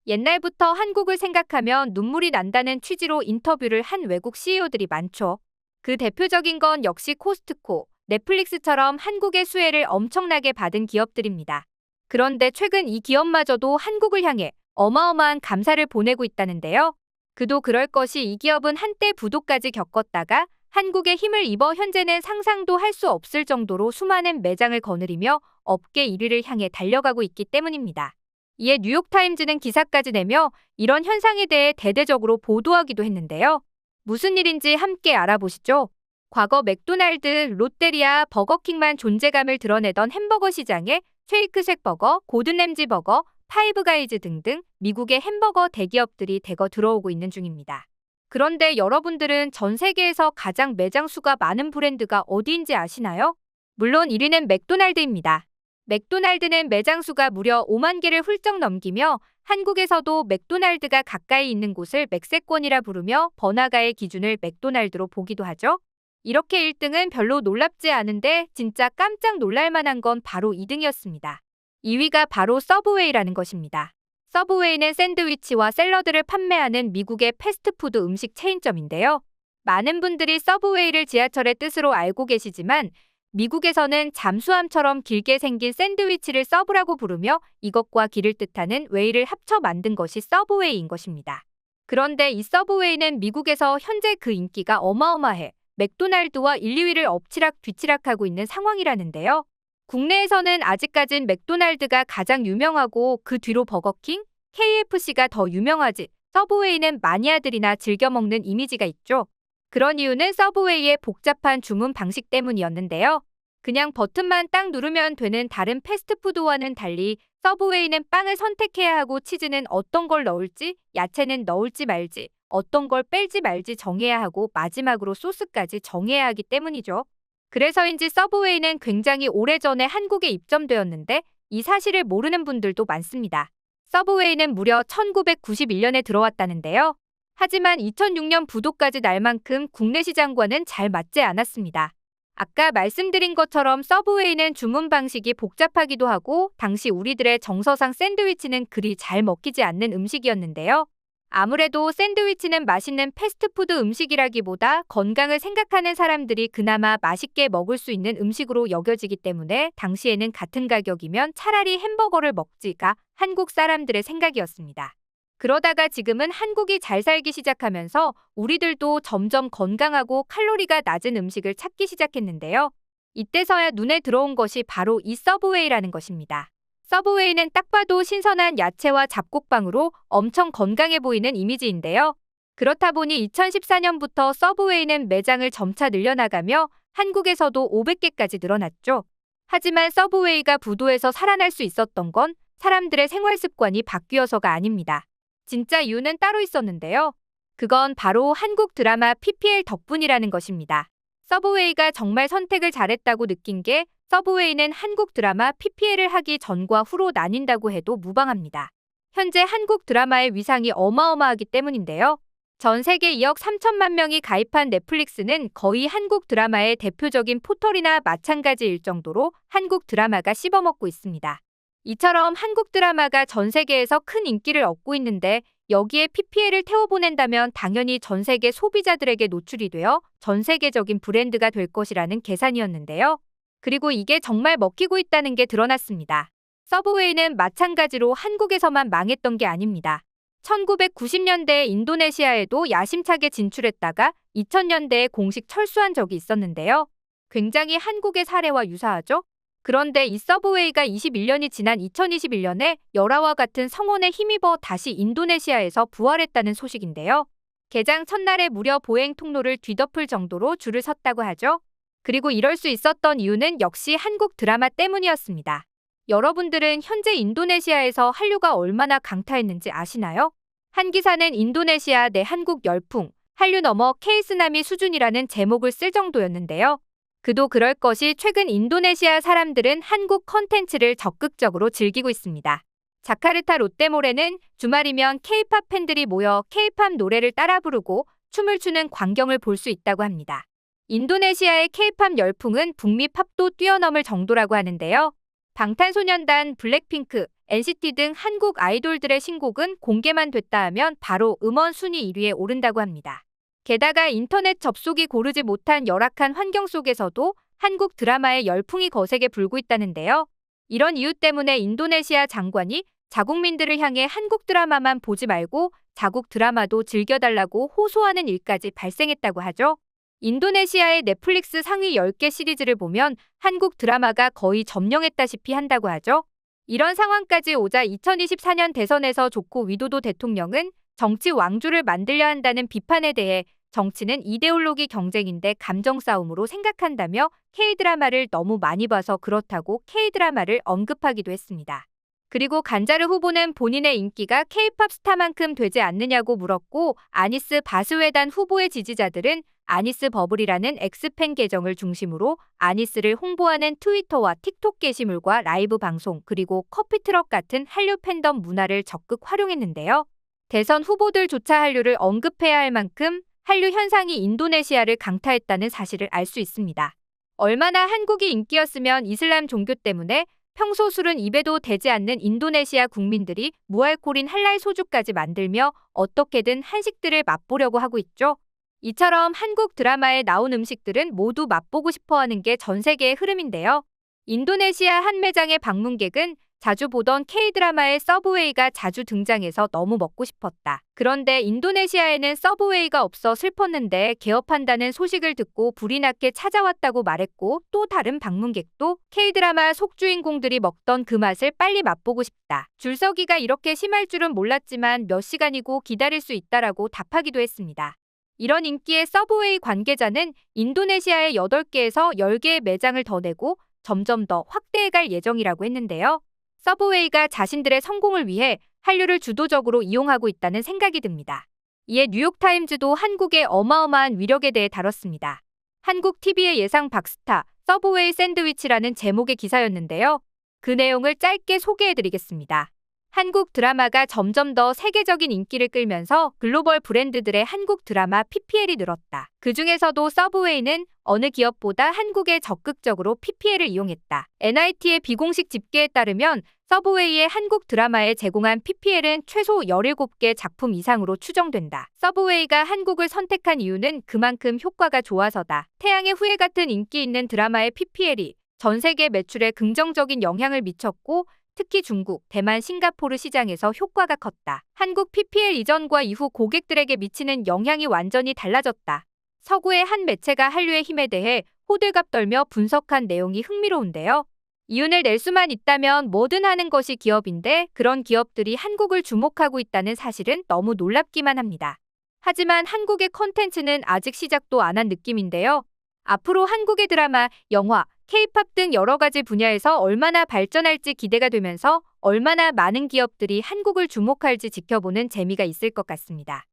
옛날부터 한국을 생각하면 눈물이 난다는 취지로 인터뷰를 한 외국 CEO들이 많죠. 그 대표적인 건 역시 코스트코, 넷플릭스처럼 한국의 수혜를 엄청나게 받은 기업들입니다. 그런데 최근 이 기업마저도 한국을 향해 어마어마한 감사를 보내고 있다는데요. 그도 그럴 것이 이 기업은 한때 부도까지 겪었다가 한국의 힘을 입어 현재는 상상도 할 수 없을 정도로 수많은 매장을 거느리며 업계 1위를 향해 달려가고 있기 때문입니다. 이에 뉴욕타임즈는 기사까지 내며 이런 현상에 대해 대대적으로 보도하기도 했는데요. 무슨 일인지 함께 알아보시죠. 과거 맥도날드, 롯데리아, 버거킹만 존재감을 드러내던 햄버거 시장에 쉐이크쉑 버거, 고든 램지 버거, 파이브가이즈 등등 미국의 햄버거 대기업들이 대거 들어오고 있는 중입니다. 그런데 여러분들은 전 세계에서 가장 매장 수가 많은 브랜드가 어디인지 아시나요? 물론 1위는 맥도날드입니다. 맥도날드는 매장 수가 무려 5만 개를 훌쩍 넘기며 한국에서도 맥도날드가 가까이 있는 곳을 맥세권이라 부르며 번화가의 기준을 맥도날드로 보기도 하죠. 이렇게 1등은 별로 놀랍지 않은데 진짜 깜짝 놀랄 만한 건 바로 2등이었습니다. 2위가 바로 서브웨이라는 것입니다. 서브웨이는 샌드위치와 샐러드를 판매하는 미국의 패스트푸드 음식 체인점인데요. 많은 분들이 서브웨이를 지하철의 뜻으로 알고 계시지만 미국에서는 잠수함처럼 길게 생긴 샌드위치를 서브라고 부르며 이것과 길을 뜻하는 웨이를 합쳐 만든 것이 서브웨이인 것입니다. 그런데 이 서브웨이는 미국에서 현재 그 인기가 어마어마해 맥도날드와 1, 2위를 엎치락 뒤치락하고 있는 상황이라는데요. 국내에서는 아직까진 맥도날드가 가장 유명하고 그 뒤로 버거킹, KFC가 더 유명하지 서브웨이는 마니아들이나 즐겨 먹는 이미지가 있죠. 그런 이유는 서브웨이의 복잡한 주문 방식 때문이었는데요. 그냥 버튼만 딱 누르면 되는 다른 패스트푸드와는 달리 서브웨이는 빵을 선택해야 하고 치즈는 어떤 걸 넣을지, 야채는 넣을지 말지, 어떤 걸 뺄지 말지 정해야 하고 마지막으로 소스까지 정해야 하기 때문이죠. 그래서인지 서브웨이는 굉장히 오래전에 한국에 입점되었는데 이 사실을 모르는 분들도 많습니다. 서브웨이는 무려 1991년에 들어왔다는데요. 하지만 2006년 부도까지 날 만큼 국내 시장과는 잘 맞지 않았습니다. 아까 말씀드린 것처럼 서브웨이는 주문 방식이 복잡하기도 하고 당시 우리들의 정서상 샌드위치는 그리 잘 먹히지 않는 음식이었는데요. 아무래도 샌드위치는 맛있는 패스트푸드 음식이라기보다 건강을 생각하는 사람들이 그나마 맛있게 먹을 수 있는 음식으로 여겨지기 때문에 당시에는 같은 가격이면 차라리 햄버거를 먹지가 한국 사람들의 생각이었습니다. 그러다가 지금은 한국이 잘 살기 시작하면서 우리들도 점점 건강하고 칼로리가 낮은 음식을 찾기 시작했는데요. 이때서야 눈에 들어온 것이 바로 이 서브웨이라는 것입니다. 서브웨이는 딱 봐도 신선한 야채와 잡곡빵으로 엄청 건강해 보이는 이미지인데요. 그렇다 보니 2014년부터 서브웨이는 매장을 점차 늘려나가며 한국에서도 500개까지 늘어났죠. 하지만 서브웨이가 부도에서 살아날 수 있었던 건 사람들의 생활 습관이 바뀌어서가 아닙니다. 진짜 이유는 따로 있었는데요. 그건 바로 한국 드라마 PPL 덕분이라는 것입니다. 서브웨이가 정말 선택을 잘했다고 느낀 게 서브웨이는 한국 드라마 PPL을 하기 전과 후로 나뉜다고 해도 무방합니다. 현재 한국 드라마의 위상이 어마어마하기 때문인데요. 전 세계 2억 3천만 명이 가입한 넷플릭스는 거의 한국 드라마의 대표적인 포털이나 마찬가지일 정도로 한국 드라마가 씹어먹고 있습니다. 이처럼 한국 드라마가 전 세계에서 큰 인기를 얻고 있는데 여기에 PPL을 태워보낸다면 당연히 전 세계 소비자들에게 노출이 되어 전 세계적인 브랜드가 될 것이라는 계산이었는데요. 그리고 이게 정말 먹히고 있다는 게 드러났습니다. 서브웨이는 마찬가지로 한국에서만 망했던 게 아닙니다. 1990년대에 인도네시아에도 야심차게 진출했다가 2000년대에 공식 철수한 적이 있었는데요. 굉장히 한국의 사례와 유사하죠? 그런데 이 서브웨이가 21년이 지난 2021년에 열화와 같은 성원에 힘입어 다시 인도네시아에서 부활했다는 소식인데요. 개장 첫날에 무려 보행 통로를 뒤덮을 정도로 줄을 섰다고 하죠. 그리고 이럴 수 있었던 이유는 역시 한국 드라마 때문이었습니다. 여러분들은 현재 인도네시아에서 한류가 얼마나 강타했는지 아시나요? 한 기사는 인도네시아 내 한국 열풍, 한류 넘어 K쓰나미 수준이라는 제목을 쓸 정도였는데요. 그도 그럴 것이 최근 인도네시아 사람들은 한국 콘텐츠를 적극적으로 즐기고 있습니다. 자카르타 롯데몰에는 주말이면 K-팝 팬들이 모여 K-팝 노래를 따라 부르고 춤을 추는 광경을 볼 수 있다고 합니다. 인도네시아의 K-팝 열풍은 북미 팝도 뛰어넘을 정도라고 하는데요. 방탄소년단, 블랙핑크, NCT 등 한국 아이돌들의 신곡은 공개만 됐다 하면 바로 음원 순위 1위에 오른다고 합니다. 게다가 인터넷 접속이 고르지 못한 열악한 환경 속에서도 한국 드라마의 열풍이 거세게 불고 있다는데요. 이런 이유 때문에 인도네시아 장관이 자국민들을 향해 한국 드라마만 보지 말고 자국 드라마도 즐겨달라고 호소하는 일까지 발생했다고 하죠. 인도네시아의 넷플릭스 상위 10개 시리즈를 보면 한국 드라마가 거의 점령했다시피 한다고 하죠. 이런 상황까지 오자 2024년 대선에서 조코 위도도 대통령은 정치 왕조를 만들려 한다는 비판에 대해 정치는 이데올로기 경쟁인데 감정 싸움으로 생각한다며 K드라마를 너무 많이 봐서 그렇다고 K드라마를 언급하기도 했습니다. 그리고 간자르 후보는 본인의 인기가 K-팝 스타만큼 되지 않느냐고 물었고 아니스 바스웨단 후보의 지지자들은 아니스 버블이라는 엑스팬 계정을 중심으로 아니스를 홍보하는 트위터와 틱톡 게시물과 라이브 방송 그리고 커피트럭 같은 한류 팬덤 문화를 적극 활용했는데요. 대선 후보들조차 한류를 언급해야 할 만큼 한류 현상이 인도네시아를 강타했다는 사실을 알 수 있습니다. 얼마나 한국이 인기였으면 이슬람 종교 때문에 평소 술은 입에도 대지 않는 인도네시아 국민들이 무알콜인 할랄 소주까지 만들며 어떻게든 한식들을 맛보려고 하고 있죠. 이처럼 한국 드라마에 나온 음식들은 모두 맛보고 싶어하는 게 전 세계의 흐름인데요. 인도네시아 한 매장의 방문객은 자주 보던 K드라마의 서브웨이가 자주 등장해서 너무 먹고 싶었다. 그런데 인도네시아에는 서브웨이가 없어 슬펐는데 개업한다는 소식을 듣고 불이 나게 찾아왔다고 말했고 또 다른 방문객도 K드라마 속주인공들이 먹던 그 맛을 빨리 맛보고 싶다. 줄서기가 이렇게 심할 줄은 몰랐지만 몇 시간이고 기다릴 수 있다라고 답하기도 했습니다. 이런 인기의 서브웨이 관계자는 인도네시아의 8개에서 10개의 매장을 더 내고 점점 더 확대해갈 예정이라고 했는데요. 서브웨이가 자신들의 성공을 위해 한류를 주도적으로 이용하고 있다는 생각이 듭니다. 이에 뉴욕타임즈도 한국의 어마어마한 위력에 대해 다뤘습니다. 한국 TV의 예상 박스타, 서브웨이 샌드위치라는 제목의 기사였는데요. 그 내용을 짧게 소개해드리겠습니다. 한국 드라마가 점점 더 세계적인 인기를 끌면서 글로벌 브랜드들의 한국 드라마 PPL이 늘었다. 그 중에서도 서브웨이는 어느 기업보다 한국에 적극적으로 PPL을 이용했다. NIT의 비공식 집계에 따르면 서브웨이의 한국 드라마에 제공한 PPL은 최소 17개 작품 이상으로 추정된다. 서브웨이가 한국을 선택한 이유는 그만큼 효과가 좋아서다. 태양의 후예 같은 인기 있는 드라마의 PPL이 전 세계 매출에 긍정적인 영향을 미쳤고 특히 중국, 대만, 싱가포르 시장에서 효과가 컸다. 한국 PPL 이전과 이후 고객들에게 미치는 영향이 완전히 달라졌다. 서구의 한 매체가 한류의 힘에 대해 호들갑 떨며 분석한 내용이 흥미로운데요. 이윤을 낼 수만 있다면 뭐든 하는 것이 기업인데 그런 기업들이 한국을 주목하고 있다는 사실은 너무 놀랍기만 합니다. 하지만 한국의 콘텐츠는 아직 시작도 안 한 느낌인데요. 앞으로 한국의 드라마, 영화, K-팝 등 여러 가지 분야에서 얼마나 발전할지 기대가 되면서 얼마나 많은 기업들이 한국을 주목할지 지켜보는 재미가 있을 것 같습니다.